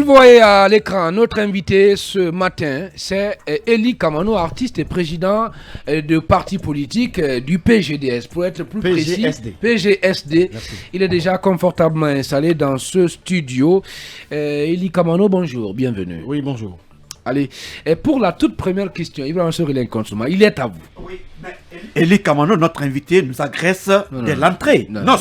voyez à l'écran notre invité ce matin, c'est Eli Kamano, artiste et président de parti politique du PGDS, pour être plus PGSD. précis. PGSD. Merci. Il est déjà confortablement installé dans ce studio. Eli Kamano, bonjour, bienvenue. Oui, bonjour. Allez, et pour la toute première question, Ibrahim Sorilène Consouma, il est à vous. Oui, mais Eli Kamano, notre invité, nous agresse dès l'entrée. Non,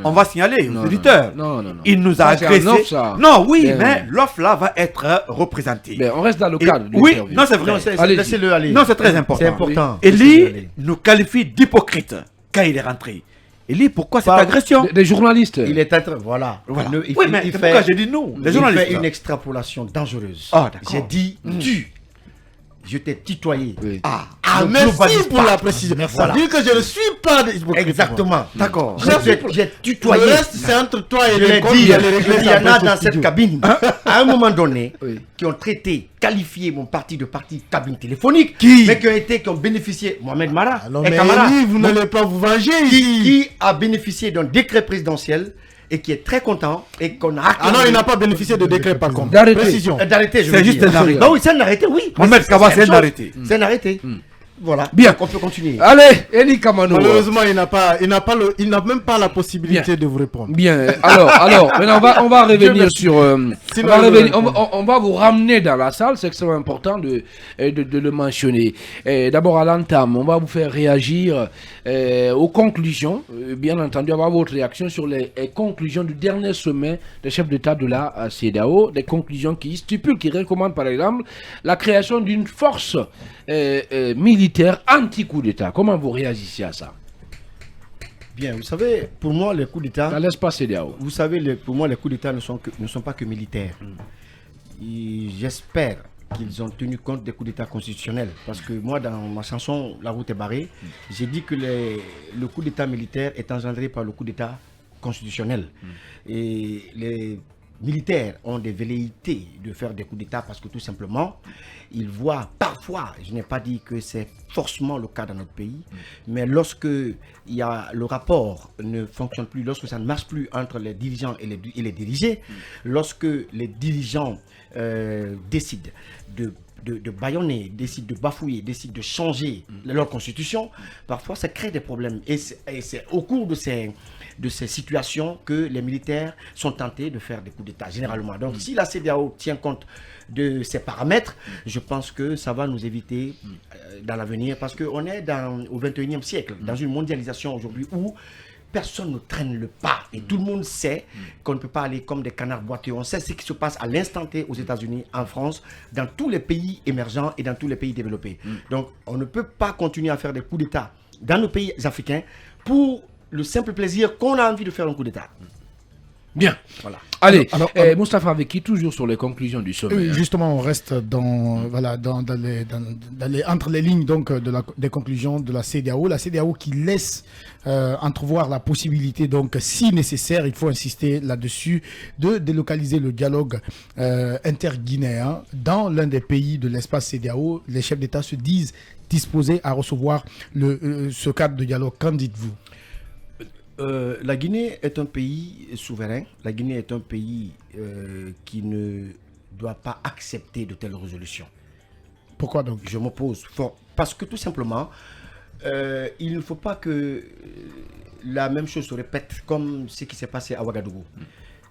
on va signaler aux auditeurs. Non. Il nous a agressé. Non, oui, mais l'offre là va être représentée. On reste dans le cadre. Oui, non, c'est vrai. Laissez-le aller. Non, c'est très important. C'est important. Eli nous qualifie d'hypocrite quand il est rentré. Eli, pourquoi cette agression? Des journalistes. Il est voilà. Oui, mais c'est pourquoi j'ai dit nous, les journalistes. Il fait une extrapolation dangereuse. Ah, d'accord. J'ai dit tu. Je t'ai tutoyé. Oui. Merci pour la précision. Ça veut dire que je ne suis pas hypocrite. Exactement. D'accord. J'ai tutoyé. Le reste, c'est entre toi et Je les l'ai comptes, dit, vous allez régler il y ça en a après dans au cette studio. cabine, à un moment donné, Oui. qui ont qualifié mon parti de parti cabine téléphonique, Qui? mais qui ont bénéficié, Mohamed Mara Alors, et mais Camara, Eli, vous n'allez pas vous venger ici. qui a bénéficié d'un décret présidentiel et qui est très content et qu'on a Ah non, il n'a pas bénéficié de décret par contre. D'arrêter. Précision. d'arrêter. C'est juste un arrêté. Bah oui, c'est un arrêté, oui. Mohamed C'est Kaba, la c'est même un chose. arrêté. C'est un arrêté. Voilà. Bien. Donc, on peut continuer. Allez, Eli Kamano. Malheureusement, il n'a même pas la possibilité Bien. de vous répondre. Bien, alors, maintenant on va revenir sur. Sinon, On va vous ramener dans la salle, c'est extrêmement important de le mentionner. D'abord à l'entame, on va vous faire réagir aux conclusions. Bien entendu, avoir votre réaction sur les conclusions du dernier sommet des chefs d'État de la CEDEAO, des conclusions qui stipulent, qui recommandent par exemple la création d'une force militaire anti-coup d'État. Comment vous réagissez à ça? Bien, vous savez, pour moi, les coups d'État. Dans l'espace CEDEAO. Vous savez, pour moi, les coups d'État ne sont pas que militaires. J'espère qu'ils ont tenu compte des coups d'État constitutionnels. Parce que moi, dans ma chanson La route est barrée, j'ai dit que le coup d'État militaire est engendré par le coup d'État constitutionnel. Et les militaires ont des velléités de faire des coups d'État parce que tout simplement, ils voient parfois, je n'ai pas dit que c'est forcément le cas dans notre pays, mais lorsque le rapport ne fonctionne plus, lorsque ça ne marche plus entre les dirigeants et les dirigés, lorsque les dirigeants décident de bâillonner, décident de bafouiller, décident de changer leur constitution, parfois ça crée des problèmes. Et c'est au cours de ces situations que les militaires sont tentés de faire des coups d'État, généralement. Donc si la CEDEAO tient compte de ces paramètres, je pense que ça va nous éviter dans l'avenir, parce qu'on est au 21e siècle, dans une mondialisation aujourd'hui où personne ne traîne le pas et tout le monde sait qu'on ne peut pas aller comme des canards boiteux. On sait ce qui se passe à l'instant T aux États-Unis, en France, dans tous les pays émergents et dans tous les pays développés. Donc on ne peut pas continuer à faire des coups d'État dans nos pays africains pour le simple plaisir qu'on a envie de faire un coup d'État. Bien. Voilà. Allez, Moustapha Veki, toujours sur les conclusions du sommet. Oui, justement, on reste entre les lignes donc, des conclusions de la CEDEAO. La CEDEAO qui laisse entrevoir la possibilité, donc, si nécessaire, il faut insister là-dessus, de délocaliser le dialogue interguinéen dans l'un des pays de l'espace CEDEAO. Les chefs d'État se disent disposés à recevoir ce cadre de dialogue. Qu'en dites-vous? La Guinée est un pays souverain. La Guinée est un pays qui ne doit pas accepter de telles résolutions. Pourquoi donc? Je m'oppose fort. Parce que tout simplement, il ne faut pas que la même chose se répète comme ce qui s'est passé à Ouagadougou.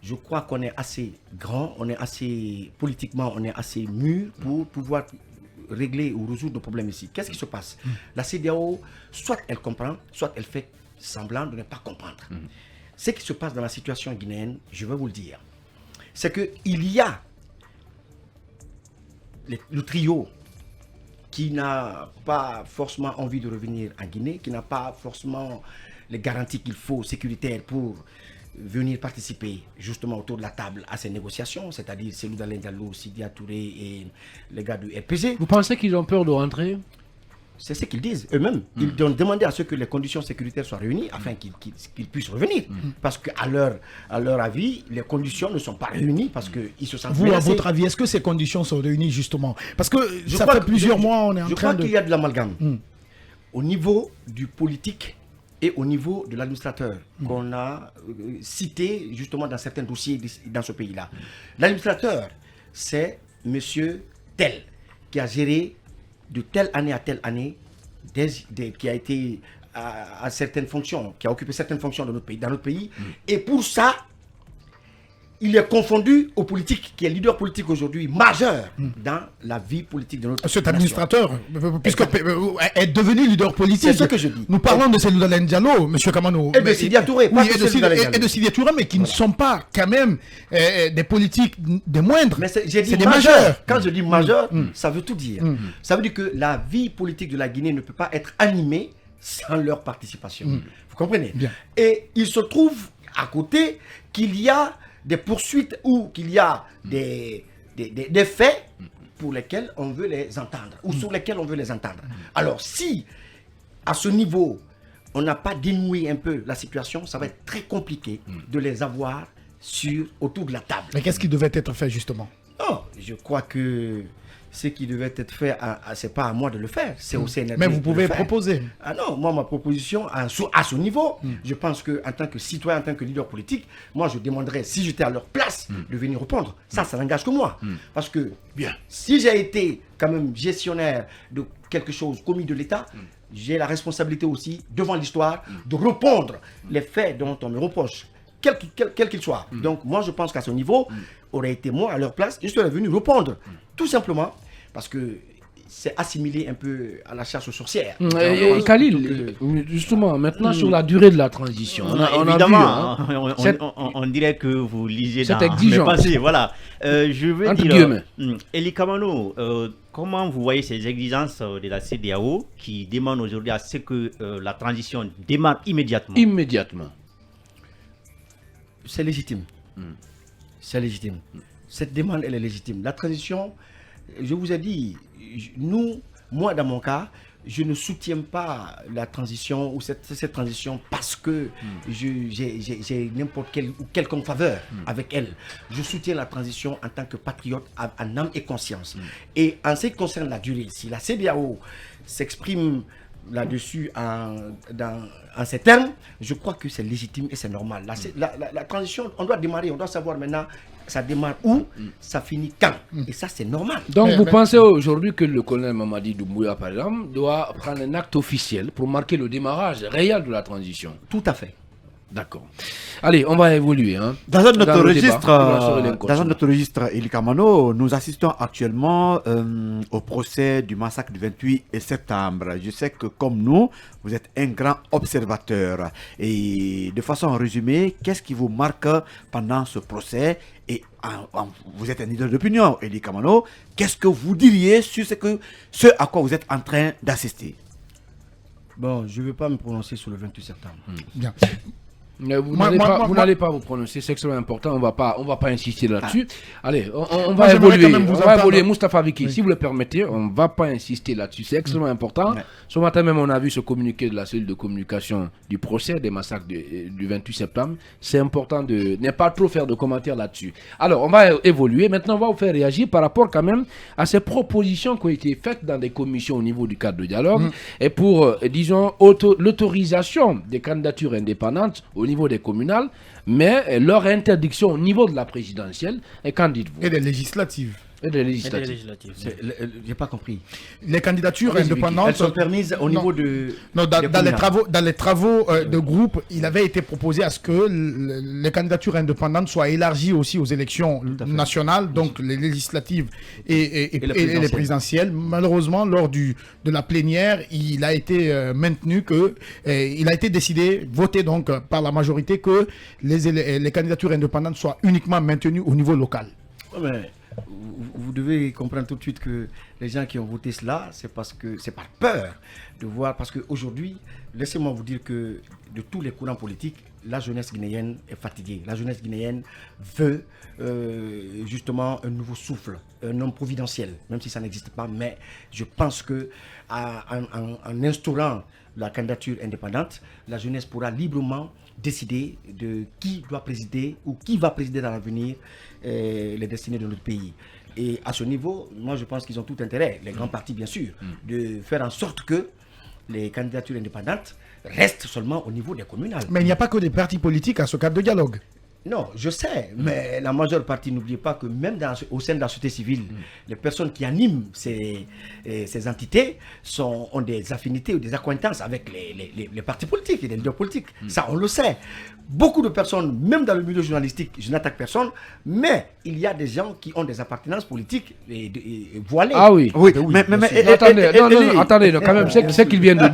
Je crois qu'on est assez grand, on est assez politiquement, on est assez mûr pour pouvoir régler ou résoudre nos problèmes ici. Qu'est-ce qui se passe? La CEDEAO, soit elle comprend, soit elle fait semblant de ne pas comprendre. Ce qui se passe dans la situation guinéenne, je vais vous le dire, c'est qu'il y a le trio qui n'a pas forcément envie de revenir en Guinée, qui n'a pas forcément les garanties qu'il faut sécuritaires pour venir participer justement autour de la table à ces négociations, c'est-à-dire Cellou Dalein Diallo, Sidya Touré et les gars du RPG. Vous pensez qu'ils ont peur de rentrer? C'est ce qu'ils disent eux-mêmes. Ils ont demandé à ce que les conditions sécuritaires soient réunies afin qu'ils puissent revenir. Parce qu'à leur avis, les conditions ne sont pas réunies parce qu'ils se sentent Vous, menacés. à votre avis, est-ce que ces conditions sont réunies justement? Parce que Je ça crois fait que- plusieurs mois, on est en Je train crois de... qu'il y a de l'amalgame. Au niveau du politique et au niveau de l'administrateur qu'on a cité justement dans certains dossiers dans ce pays-là. L'administrateur c'est monsieur tel qui a géré de telle année à telle année, qui a été à certaines fonctions, qui a occupé certaines fonctions dans notre pays. Et pour ça, il est confondu aux politiques, qui est leader politique aujourd'hui majeur dans la vie politique de notre Cet administrateur, puisque est devenu leader politique. C'est ce que je dis. Nous parlons de Cellou Dalein Diallo, M. Kamano. Et de Sidi Touré, oui, et de Sidi Touré, mais qui ne sont pas quand même des politiques des moindres. Mais j'ai dit des majeurs. majeurs. Quand je dis majeur, ça veut tout dire. Ça veut dire que la vie politique de la Guinée ne peut pas être animée sans leur participation. Vous comprenez? Bien. Et il se trouve à côté qu'il y a des poursuites ou qu'il y a des faits pour lesquels on veut les entendre ou sur lesquels on veut les entendre. Alors si à ce niveau on n'a pas dénoué un peu la situation, ça va être très compliqué de les avoir autour de la table. Mais qu'est-ce qui devait être fait justement? Non, je crois que ce qui devait être fait, c'est pas à moi de le faire, c'est au CNRD. Mais vous pouvez proposer. Ah non, moi ma proposition à ce niveau, je pense qu'en tant que citoyen, en tant que leader politique, moi je demanderais, si j'étais à leur place, de venir répondre. Ça n'engage que moi. Parce que si j'ai été quand même gestionnaire de quelque chose commis de l'État, j'ai la responsabilité aussi, devant l'histoire, de répondre les faits dont on me reproche, quel qu'il soit. Donc moi je pense qu'à ce niveau, aurait été moi à leur place, je serais venu répondre. Tout simplement parce que c'est assimilé un peu à la chasse aux sorcières. Et Khalil, justement, maintenant sur la durée de la transition, évidemment, on dirait que vous lisez dans mes pensées. Voilà. Je veux dire, Eli Kamano, comment vous voyez ces exigences de la CEDEAO qui demandent aujourd'hui à ce que la transition démarre immédiatement? Immédiatement. C'est légitime. C'est légitime. Cette demande, elle est légitime. La transition, je vous ai dit, moi dans mon cas, je ne soutiens pas la transition ou cette transition parce que j'ai n'importe quelle ou quelconque faveur avec elle. Je soutiens la transition en tant que patriote en âme et conscience. Et en ce qui concerne la durée, si la CEDEAO s'exprime là-dessus en ces termes, je crois que c'est légitime et c'est normal. La transition, on doit démarrer, on doit savoir maintenant ça démarre où, ça finit quand. Et ça, c'est normal. Donc, vous pensez aujourd'hui que le colonel Mamadi Doumbouya, par exemple, doit prendre un acte officiel pour marquer le démarrage réel de la transition? Tout à fait. D'accord. Allez, on va évoluer. Dans un autre registre, Eli Kamano, nous assistons actuellement au procès du massacre du 28 septembre. Je sais que comme nous, vous êtes un grand observateur. Et de façon résumée, qu'est-ce qui vous marque pendant ce procès? Et vous êtes un leader d'opinion, Eli Kamano. Qu'est-ce que vous diriez sur ce à quoi vous êtes en train d'assister? Bon, je ne vais pas me prononcer sur le 28 septembre. Bien. Vous n'allez pas vous prononcer, c'est extrêmement important, on va pas insister là-dessus. Allez, on va évoluer. Moustapha Viki, si vous le permettez, on ne va pas insister là-dessus, c'est extrêmement important. Ce matin même, on a vu ce communiqué de la cellule de communication du procès des massacres du 28 septembre. C'est important de ne pas trop faire de commentaires là-dessus. Alors, on va évoluer. Maintenant, on va vous faire réagir par rapport quand même à ces propositions qui ont été faites dans des commissions au niveau du cadre de dialogue et pour, disons, l'autorisation des candidatures indépendantes au niveau des communales, mais leur interdiction au niveau de la présidentielle. Et qu'en dites-vous? Et des législatives. J'ai pas compris. Les candidatures indépendantes elles sont permises au niveau de... Non, dans les travaux de groupe, il avait été proposé à ce que les candidatures indépendantes soient élargies aussi aux élections nationales, donc les législatives et les présidentielles. Malheureusement, lors de la plénière, il a été maintenu il a été décidé, voté donc par la majorité, que les candidatures indépendantes soient uniquement maintenues au niveau local. Ouais. Vous devez comprendre tout de suite que les gens qui ont voté cela, c'est parce que c'est par peur de voir, parce qu'aujourd'hui, laissez-moi vous dire que de tous les courants politiques, la jeunesse guinéenne est fatiguée. La jeunesse guinéenne veut justement un nouveau souffle, un homme providentiel, même si ça n'existe pas. Mais je pense que en instaurant la candidature indépendante, la jeunesse pourra librement décider de qui doit présider ou qui va présider dans l'avenir les destinées de notre pays. Et à ce niveau, moi je pense qu'ils ont tout intérêt, les grands partis bien sûr, de faire en sorte que les candidatures indépendantes restent seulement au niveau des communales. Mais il n'y a pas que des partis politiques à ce cadre de dialogue. Non, je sais, mais la majeure partie, n'oubliez pas que même au sein de la société civile, les personnes qui animent ces entités ont des affinités ou des accointances avec les partis politiques et les leaders politiques. Ça, on le sait. Beaucoup de personnes, même dans le milieu journalistique, je n'attaque personne, mais il y a des gens qui ont des appartenances politiques et voilées. Ah oui. Oui, mais attendez, quand même, ce qu'il vient de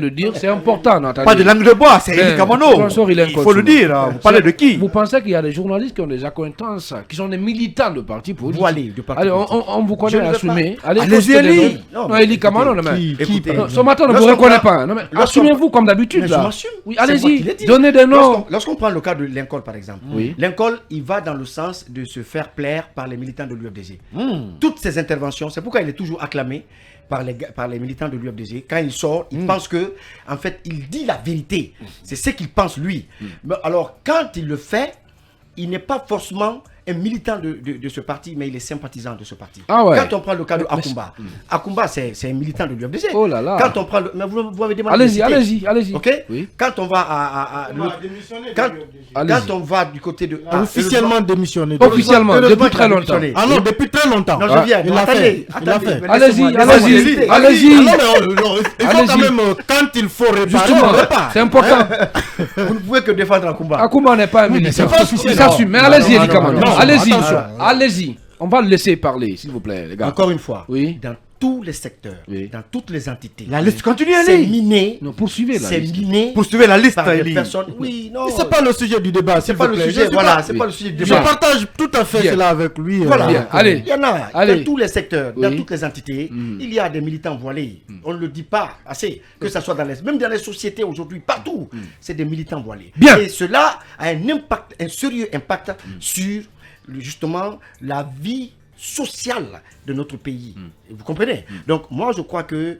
dire, c'est important. Non, pas de langue de bois, c'est Elie Kamano. Il faut le dire. Vous parlez de qui? Vous pensez qu'il y a des journalistes qui ont des accointances, qui sont des militants de partis politiques? Voilés de partis politiques. Allez, on vous connaît, assumez. Allez-y, Elie. Non, Elie Kamano, ce matin, on ne vous reconnaît pas. Assumez-vous comme d'habitude. Je m'assume. Oui, allez-y, donnez des noms. Lorsqu'on prend le cas de Lincoln, par exemple, Lincoln, il va dans le sens de se faire plaire par les militants de l'UFDG. Toutes ses interventions, c'est pourquoi il est toujours acclamé par les militants de l'UFDG. Quand il sort, il pense que, en fait, il dit la vérité. C'est ce qu'il pense lui. Mais alors, quand il le fait, il n'est pas forcément un militant de ce parti, mais il est sympathisant de ce parti. Ah ouais. Quand on prend le cas de Akumba, Akumba, c'est un militant de l'UFDG. Oh là là. Quand on prend mais vous avez demandé. Allez-y. Ok. Oui. Quand on va quand on va du côté de officiellement démissionné. Officiellement, depuis très longtemps. Ah non, depuis très longtemps. Non, je viens. Il l'a fait. Allez-y. Il faut quand même, quand il faut réparer, on répare. C'est important. Vous ne pouvez que défendre Akumba. Akumba n'est pas un militant. Il s'assume. Mais allez-y, Elie Kamano. Allez-y. On va le laisser parler, s'il vous plaît, les gars. Encore une fois, oui. Dans tous les secteurs, dans toutes les entités. La liste continue, c'est miné. Non, poursuivez la liste. C'est miné. Poursuivez la liste, par des personnes. Oui, non. C'est pas le sujet du débat. C'est pas le sujet. Voilà, c'est pas le sujet du débat. Je partage tout à fait cela avec lui. Voilà. Bien. Allez. Il y en a dans tous les secteurs, dans toutes les entités. Il y a des militants voilés. On ne le dit pas assez. Que ce soit même dans les sociétés aujourd'hui, partout, c'est des militants voilés. Bien. Et cela a un sérieux impact sur justement la vie sociale de notre pays. Vous comprenez? Donc moi je crois que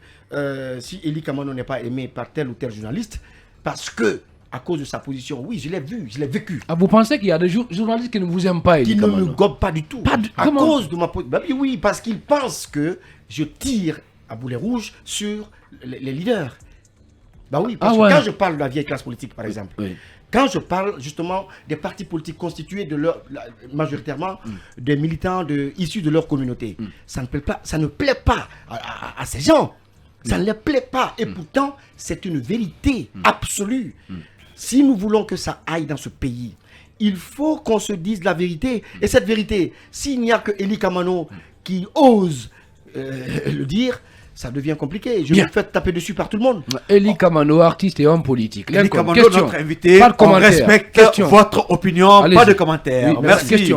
si Elie Kamano n'est pas aimé par tel ou tel journaliste, parce que à cause de sa position, oui, je l'ai vu, je l'ai vécu. Ah, vous pensez qu'il y a des journalistes qui ne vous aiment pas, Elie Kamano? Qui ne me gobent pas du tout. À cause de ma position. Bah oui, parce qu'ils pensent que je tire à boulet rouge sur les leaders. Bah oui, parce que quand je parle de la vieille classe politique, par exemple, quand je parle justement des partis politiques constitués majoritairement des militants issus de leur communauté, ça ne plaît pas à ces gens. Ça ne les plaît pas. Et pourtant, c'est une vérité absolue. Si nous voulons que ça aille dans ce pays, il faut qu'on se dise la vérité. Et cette vérité, s'il n'y a que Elie Kamano qui ose le dire, ça devient compliqué. Je me fais taper dessus par tout le monde. Elie Kamano, artiste et homme politique. Elie Kamano, notre invité, on respecte votre opinion, pas de commentaires. Merci.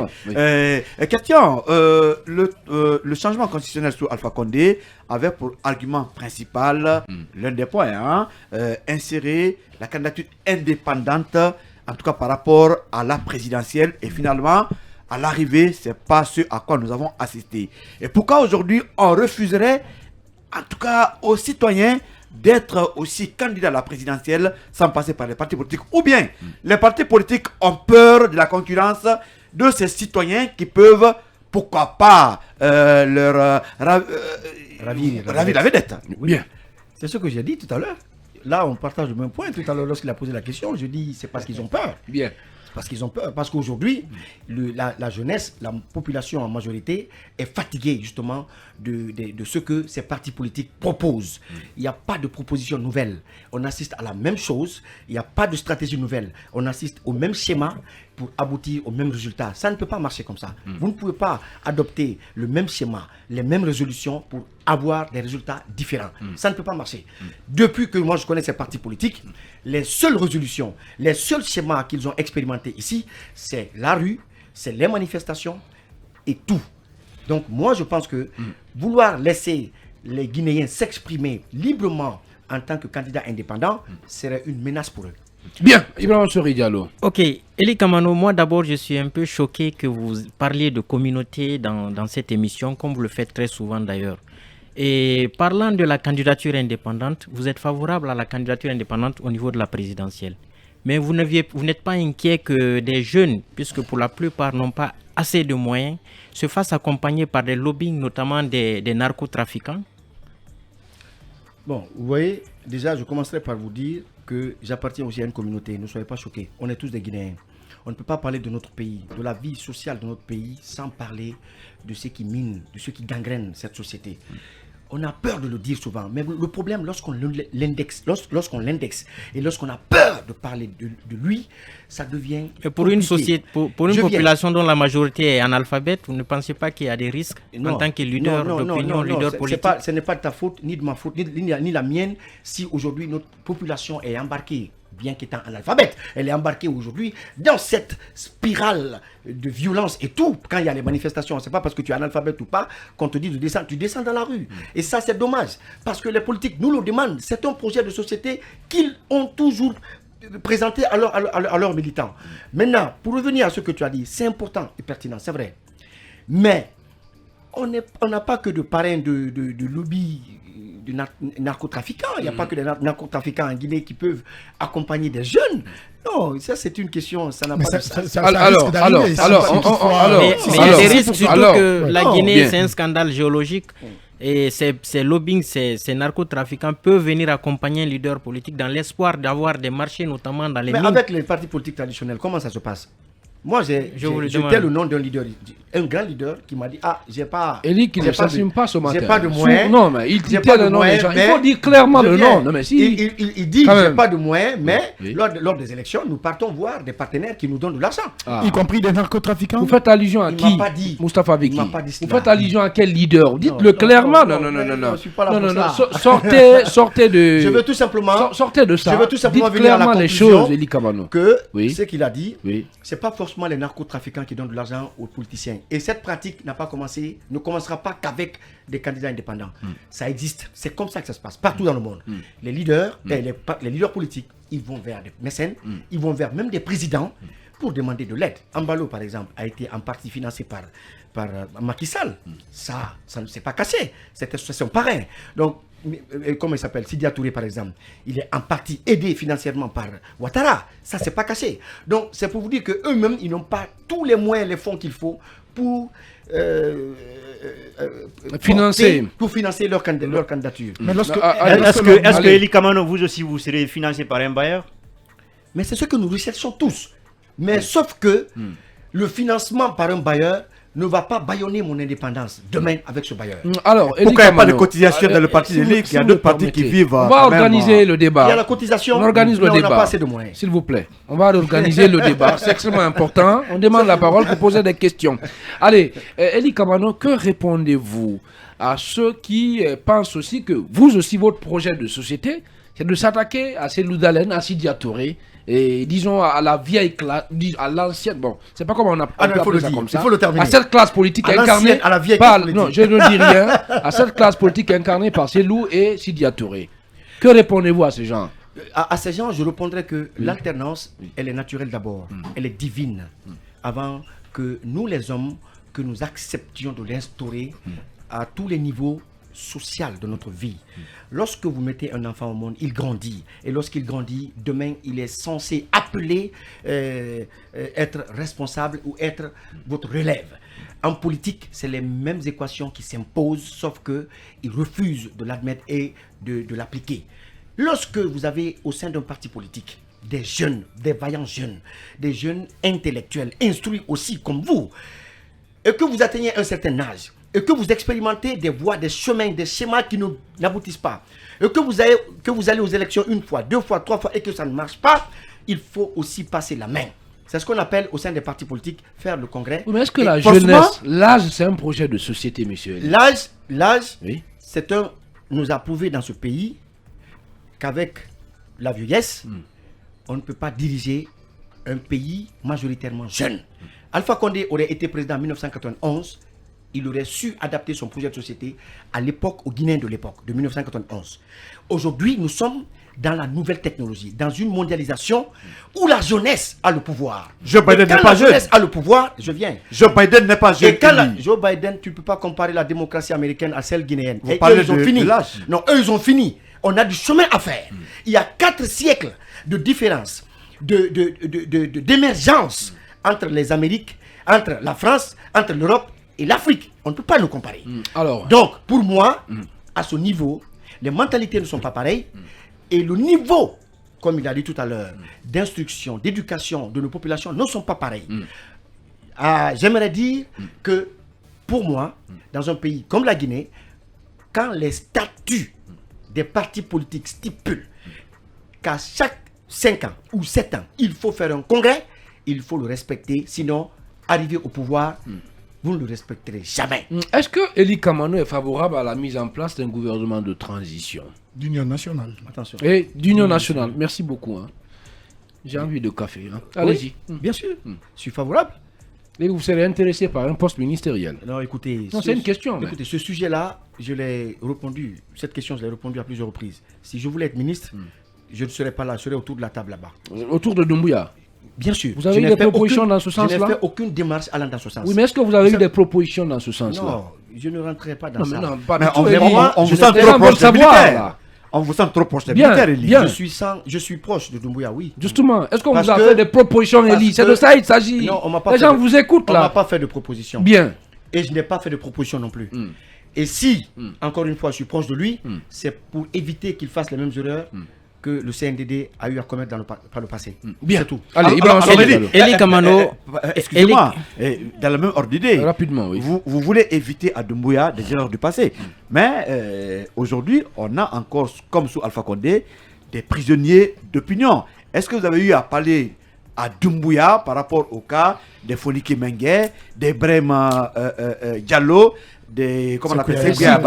Question. Le changement constitutionnel sous Alpha Condé avait pour argument principal, l'un des points, insérer la candidature indépendante, en tout cas par rapport à la présidentielle. Et finalement, à l'arrivée, ce n'est pas ce à quoi nous avons assisté. Et pourquoi aujourd'hui on refuserait, en tout cas aux citoyens, d'être aussi candidats à la présidentielle sans passer par les partis politiques? Ou bien les partis politiques ont peur de la concurrence de ces citoyens qui peuvent, pourquoi pas, leur ravir la vedette? Bien. C'est ce que j'ai dit tout à l'heure. Là, on partage le même point. Tout à l'heure, lorsqu'il a posé la question, je dis c'est parce qu'ils ont peur. Bien. Parce qu'ils ont peur. Parce qu'aujourd'hui, la jeunesse, la population en majorité est fatiguée justement de ce que ces partis politiques proposent. Il n'y a pas de proposition nouvelle. On assiste à la même chose. Il n'y a pas de stratégie nouvelle. On assiste au même schéma pour aboutir au même résultat. Ça ne peut pas marcher comme ça. Vous ne pouvez pas adopter le même schéma, les mêmes résolutions pour avoir des résultats différents. Ça ne peut pas marcher. Depuis que moi je connais ces partis politiques, les seules résolutions, les seuls schémas qu'ils ont expérimentés ici, c'est la rue, c'est les manifestations et tout. Donc moi je pense que vouloir laisser les Guinéens s'exprimer librement en tant que candidats indépendants serait une menace pour eux. Bien, Ibrahima Sori Diallo. Ok, Elie Kamano, moi d'abord je suis un peu choqué que vous parliez de communauté dans cette émission, comme vous le faites très souvent d'ailleurs. Et parlant de la candidature indépendante, vous êtes favorable à la candidature indépendante au niveau de la présidentielle. Mais vous n'êtes pas inquiet que des jeunes, puisque pour la plupart n'ont pas assez de moyens, se fassent accompagner par des lobbying, notamment des narcotrafiquants? Bon, vous voyez, déjà je commencerai par vous dire que j'appartiens aussi à une communauté, ne soyez pas choqués, on est tous des Guinéens. On ne peut pas parler de notre pays, de la vie sociale de notre pays, sans parler de ce qui mine, de ce qui gangrène cette société. On a peur de le dire souvent, mais le problème, lorsqu'on l'indexe et lorsqu'on a peur de parler de lui, ça devient et pour une société, pour une population dont la majorité est analphabète, vous ne pensez pas qu'il y a des risques en tant que leader d'opinion, leader politique? Ce n'est pas de ta faute, ni de ma faute, ni la mienne, si aujourd'hui notre population est embarquée, bien qu'étant analphabète, elle est embarquée aujourd'hui dans cette spirale de violence et tout. Quand il y a les manifestations, c'est pas parce que tu es analphabète ou pas qu'on te dit de descendre, tu descends dans la rue. Et ça, c'est dommage, parce que les politiques nous le demandent. C'est un projet de société qu'ils ont toujours présenté à leurs militants. Maintenant, pour revenir à ce que tu as dit, c'est important et pertinent, c'est vrai. Mais on n'a pas que de parrains de lobby de narcotrafiquants. Il n'y a pas que des narcotrafiquants en Guinée qui peuvent accompagner des jeunes. Non, ça c'est une question, ça n'a pas de sens. Mais il y a des risques, surtout que la Guinée, c'est un scandale géologique. Et ces lobbying, ces narcotrafiquants peuvent venir accompagner un leader politique dans l'espoir d'avoir des marchés, notamment dans les mines. Mais avec les partis politiques traditionnels, comment ça se passe? Moi, j'ai le nom d'un leader, un grand leader qui m'a dit j'ai pas. Eli qui ne s'assume pas ce matin. J'ai pas de moyens. Non, mais il dit le nom des gens. Il faut dire clairement le nom. Non, mais si. Il dit j'ai pas de moyens, mais lors des élections, nous partons voir des partenaires qui nous donnent de l'argent. Y compris des narcotrafiquants. Vous faites allusion à qui? Moustapha Veki. Vous faites allusion à quel leader? Dites-le clairement. Non. Sortez de. Je veux tout simplement. Sortez de ça. Je veux tout simplement venir à la conclusion que ce qu'il a dit, c'est pas forcément les narcotrafiquants qui donnent de l'argent aux politiciens. Et cette pratique n'a pas commencé, ne commencera pas qu'avec des candidats indépendants. Ça existe. C'est comme ça que ça se passe partout dans le monde. Les leaders, les leaders politiques, ils vont vers des mécènes, ils vont vers même des présidents pour demander de l'aide. Ambalo, par exemple, a été en partie financé par Macky Sall. Ça ne s'est pas cassé. C'était son parrain. Donc, comment il s'appelle, Sidya Touré par exemple, il est en partie aidé financièrement par Ouattara. Ça c'est pas caché. Donc c'est pour vous dire que eux-mêmes ils n'ont pas tous les moyens, les fonds qu'il faut pour financer leur candidature. Mais est-ce que Eli Kamano, vous aussi vous serez financé par un bailleur? Mais c'est ce que nous recherchons tous. Mais sauf que le financement par un bailleur ne va pas bâillonner mon indépendance demain avec ce bailleur. Alors, pourquoi il n'y a pas de cotisation dans le parti de l'État? Il y a d'autres partis qui vivent. On va organiser le débat. Il y a la cotisation. On organise le débat. On n'a pas assez de moyens. S'il vous plaît. On va organiser le débat. C'est extrêmement important. On demande la parole pour poser des questions. Allez, Eli Kamano, que répondez-vous à ceux qui pensent aussi que vous aussi, votre projet de société, c'est de s'attaquer à ces Loudalen, à Sidya Touré, et disons à la vieille classe, à l'ancienne, bon, c'est pas comment on a appelé ça comme ça. Il faut le terminer. À cette classe politique incarnée à la vieille classe politique. Non, je ne dis rien. À cette classe politique incarnée par Cellou et Sidya Touré. Que répondez-vous à ces gens? À ces gens, je répondrai que l'alternance, elle est naturelle d'abord. Elle est divine. Avant que nous, les hommes, que nous acceptions de l'instaurer à tous les niveaux social de notre vie. Lorsque vous mettez un enfant au monde, il grandit. Et lorsqu'il grandit, demain, il est censé appeler, être responsable ou être votre relève. En politique, c'est les mêmes équations qui s'imposent, sauf qu'ils refusent de l'admettre et de l'appliquer. Lorsque vous avez au sein d'un parti politique des jeunes, des vaillants jeunes, des jeunes intellectuels, instruits aussi comme vous, et que vous atteignez un certain âge, et que vous expérimentez des voies, des chemins, des schémas qui n'aboutissent pas, et que vous allez aux élections une fois, deux fois, trois fois, et que ça ne marche pas, il faut aussi passer la main. C'est ce qu'on appelle au sein des partis politiques faire le congrès. Mais est-ce que la jeunesse, l'âge, c'est un projet de société, monsieur? L'âge, oui. Nous a prouvé dans ce pays qu'avec la vieillesse, on ne peut pas diriger un pays majoritairement jeune. Alpha Condé aurait été président en 1991, il aurait su adapter son projet de société à l'époque, aux Guinéens de l'époque, de 1991. Aujourd'hui, nous sommes dans la nouvelle technologie, dans une mondialisation où la jeunesse a le pouvoir. Joe Biden n'est pas jeune. La jeunesse a le pouvoir, je viens. Joe Biden n'est pas jeune. Et quand Joe Biden, tu ne peux pas comparer la démocratie américaine à celle guinéenne. Vous parlez ils ont fini. Non, eux, ils ont fini. On a du chemin à faire. Il y a 4 siècles de différence, d'émergence entre les Amériques, entre la France, entre l'Europe et l'Afrique. On ne peut pas nous comparer. Donc, pour moi, à ce niveau, les mentalités ne sont pas pareilles et le niveau comme il a dit tout à l'heure, d'instruction, d'éducation de nos populations ne sont pas pareils. J'aimerais dire que, pour moi, dans un pays comme la Guinée, quand les statuts des partis politiques stipulent qu'à chaque 5 ans ou 7 ans, il faut faire un congrès, il faut le respecter, sinon, arriver au pouvoir, vous ne le respecterez jamais. Est-ce que Eli Kamano est favorable à la mise en place d'un gouvernement de transition d'union nationale? Attention. Et d'union nationale, merci beaucoup. Hein. J'ai envie de café. Hein. Allez-y. Oui, bien sûr, je suis favorable. Et vous serez intéressé par un poste ministériel? Non, écoutez, c'est une question. Écoutez, ce sujet-là, je l'ai répondu. Cette question, je l'ai répondu à plusieurs reprises. Si je voulais être ministre, je ne serais pas là, je serais autour de la table là-bas. Autour de Doumbouya? Bien sûr. Vous avez eu des propositions dans ce sens-là? Je n'ai fait aucune démarche allant dans ce sens. Oui, mais est-ce que vous avez eu des propositions dans ce sens-là? Non, je ne rentrerai pas dans ça. Non, pas mais du tout. on vous sent trop proche des militaires. On vous sent trop proche des militaires, Eli. Je suis proche de Doumbouya, oui. Justement, est-ce qu'on vous a fait des propositions, Eli? C'est de ça il s'agit. Non, on m'a pas Les gens vous écoutent là. On m'a pas fait de propositions. Bien. Et je n'ai pas fait de proposition non plus. Et si, encore une fois, je suis proche de lui, c'est pour éviter qu'il fasse les mêmes erreurs que le CNDD a eu à commettre par le passé. Bien. C'est tout. Allez, Eli Kamano. Excusez-moi, dans le même ordre d'idée, rapidement, oui. Vous voulez éviter à Doumbouya des erreurs du passé. Mais aujourd'hui, on a encore, comme sous Alpha Condé, des prisonniers d'opinion. Est-ce que vous avez eu à parler à Doumbouya par rapport au cas des Fonike Mengue, des Brema Diallo, des comment on appelle ça,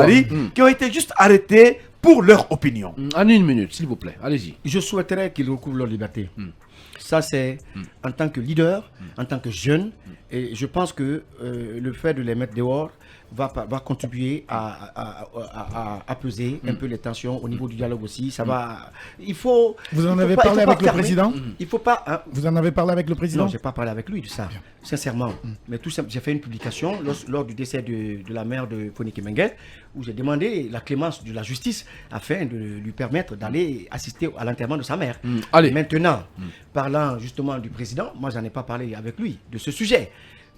qui ont été juste arrêtés pour leur opinion? En une minute, s'il vous plaît, allez-y. Je souhaiterais qu'ils recouvrent leur liberté. Ça, c'est en tant que leader, en tant que jeune, et je pense que le fait de les mettre dehors va contribuer à apaiser un peu les tensions au niveau du dialogue aussi. Ça va. Il faut. Vous en avez parlé avec le président? Il faut pas. Vous en avez parlé avec le président? Non, j'ai pas parlé avec lui de ça, sincèrement. Mais tout simplement, j'ai fait une publication lors du décès de la mère de Fonike Mengue, où j'ai demandé la clémence de la justice afin de lui permettre d'aller assister à l'enterrement de sa mère. Allez. Maintenant, parlant justement du président, moi j'en ai pas parlé avec lui de ce sujet.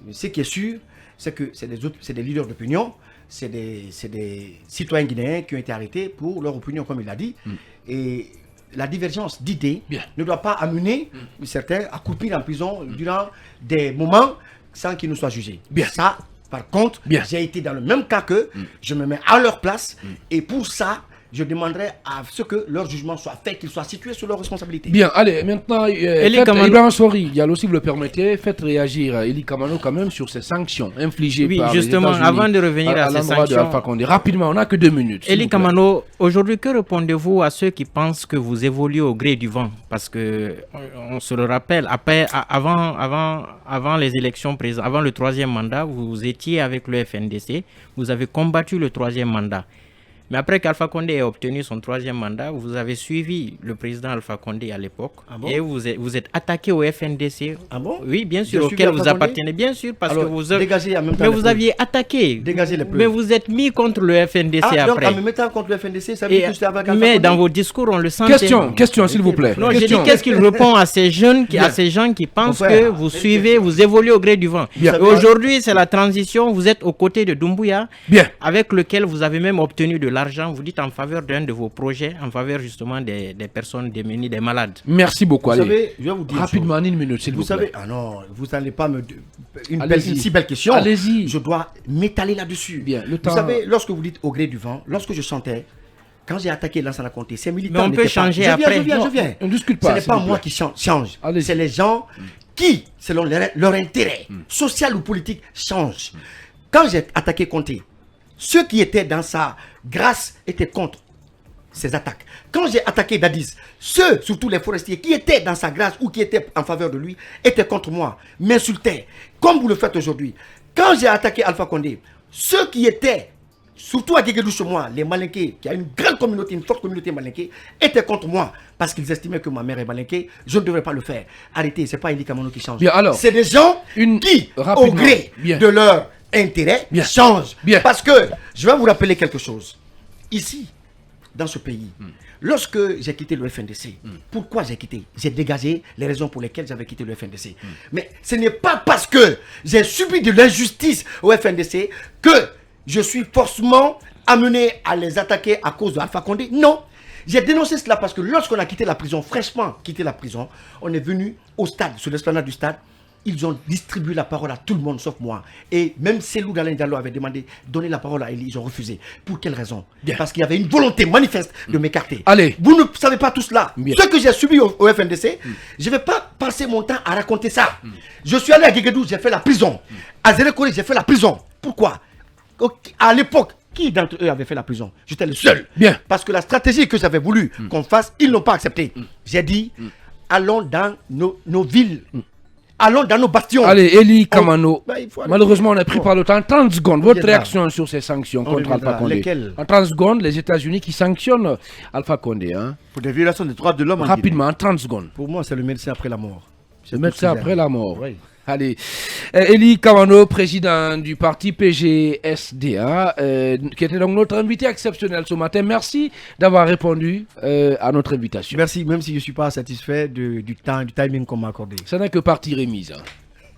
Mais ce qui est sûr, c'est que c'est des leaders d'opinion, c'est des citoyens guinéens qui ont été arrêtés pour leur opinion, comme il l'a dit. Et la divergence d'idées ne doit pas amener certains à croupir en prison durant des moments sans qu'ils ne soient jugés. Ça, par contre, j'ai été dans le même cas qu'eux, je me mets à leur place, et pour ça, je demanderai à ce que leur jugement soit fait, qu'ils soient situés sur leurs responsabilités. Bien, allez, maintenant, Ibrahim Sori, Diallo, si vous le permettez, faites réagir Eli Kamano quand même sur ces sanctions infligées par justement, les États-Unis avant de revenir à ces sanctions, rapidement, on n'a que 2 minutes. Eli Kamano, aujourd'hui, que répondez-vous à ceux qui pensent que vous évoluez au gré du vent? Parce que, on se le rappelle, avant les élections présidentielles, avant le 3e mandat, vous étiez avec le FNDC, vous avez combattu le 3e mandat. Mais après qu'Alpha Condé ait obtenu son 3e mandat, vous avez suivi le président Alpha Condé à l'époque. Et vous êtes attaqué au FNDC. Ah bon? Oui, bien sûr, auquel vous appartenez. Bien sûr, parce que vous aviez attaqué. Dégagez les preuves. Mais vous êtes mis contre le FNDC après. Donc, en me mettant contre le FNDC, ça veut dire que j'étais avec Alpha Mais Condé? dans vos discours, on le sentait. Question, s'il vous plaît. Non, j'ai dit qu'est-ce qu'il répond à ces jeunes, à ces gens qui pensent que vous suivez, vous évoluez au gré du vent. Aujourd'hui, c'est la transition. Vous êtes aux côtés de Doumbouya, avec lequel vous avez même obtenu de l'argent. Vous dites en faveur d'un de vos projets, en faveur justement des personnes démunies, des malades. Merci beaucoup. Vous savez, je vais vous dire rapidement, en une minute, s'il vous plaît. Vous savez, non, vous n'allez pas me... Une si belle question. Allez-y. Je dois m'étaler là-dessus. Vous savez, lorsque vous dites au gré du vent, lorsque je chantais, quand j'ai attaqué Lansana Conté, ces militants... Mais on peut changer après. Je viens. On ne discute pas. Ce n'est pas moi qui change. C'est les gens qui, selon leur intérêt, social ou politique, changent. Quand j'ai attaqué Conté, ceux qui étaient dans sa grâce étaient contre ces attaques. Quand j'ai attaqué Dadis, ceux, surtout les forestiers, qui étaient dans sa grâce ou qui étaient en faveur de lui, étaient contre moi, m'insultaient, comme vous le faites aujourd'hui. Quand j'ai attaqué Alpha Condé, ceux qui étaient, surtout à Guéguédou chez moi, les Malinké, qui a une grande communauté, une forte communauté Malinké, étaient contre moi, parce qu'ils estimaient que ma mère est Malinké, je ne devrais pas le faire. Arrêtez, ce n'est pas Eli Kamano qui change. C'est des gens qui, au gré de leur intérêt, change. Parce que, je vais vous rappeler quelque chose. Ici, dans ce pays, lorsque j'ai quitté le FNDC, pourquoi j'ai quitté? J'ai dégagé les raisons pour lesquelles j'avais quitté le FNDC. Mais ce n'est pas parce que j'ai subi de l'injustice au FNDC que je suis forcément amené à les attaquer à cause de Alpha Condé. Non. J'ai dénoncé cela parce que lorsqu'on a quitté la prison, fraîchement quitté la prison, on est venu au stade, sur l'esplanade du stade. Ils ont distribué la parole à tout le monde sauf moi. Et même Cellou Dalein Diallo avait demandé de donner la parole à Eli. Ils ont refusé. Pour quelle raison? Parce qu'il y avait une volonté manifeste de m'écarter. Allez. Vous ne savez pas tout cela. Ce que j'ai subi au FNDC, je ne vais pas passer mon temps à raconter ça. Je suis allé à Guéguédou, j'ai fait la prison. À Zérekori, j'ai fait la prison. Pourquoi? À l'époque, qui d'entre eux avait fait la prison? J'étais le seul. Bien. Parce que la stratégie que j'avais voulu qu'on fasse, ils n'ont pas accepté. J'ai dit, allons dans nos villes. Allons dans nos bastions. Allez, Eli Kamano. Malheureusement, on est pris par le temps. 30 secondes. Votre réaction sur ces sanctions contre Alpha Condé. En 30 secondes, les États-Unis qui sanctionnent Alpha Condé. Hein. Pour des violations des droits de l'homme. Rapidement, en 30 secondes. Pour moi, c'est le médecin après la mort. Le médecin après la mort. Oui. Allez, Eli Kamano, président du parti PGSDA, qui était donc notre invité exceptionnel ce matin. Merci d'avoir répondu à notre invitation. Merci, même si je ne suis pas satisfait du timing qu'on m'a accordé. Ça n'est que partie remise. Hein.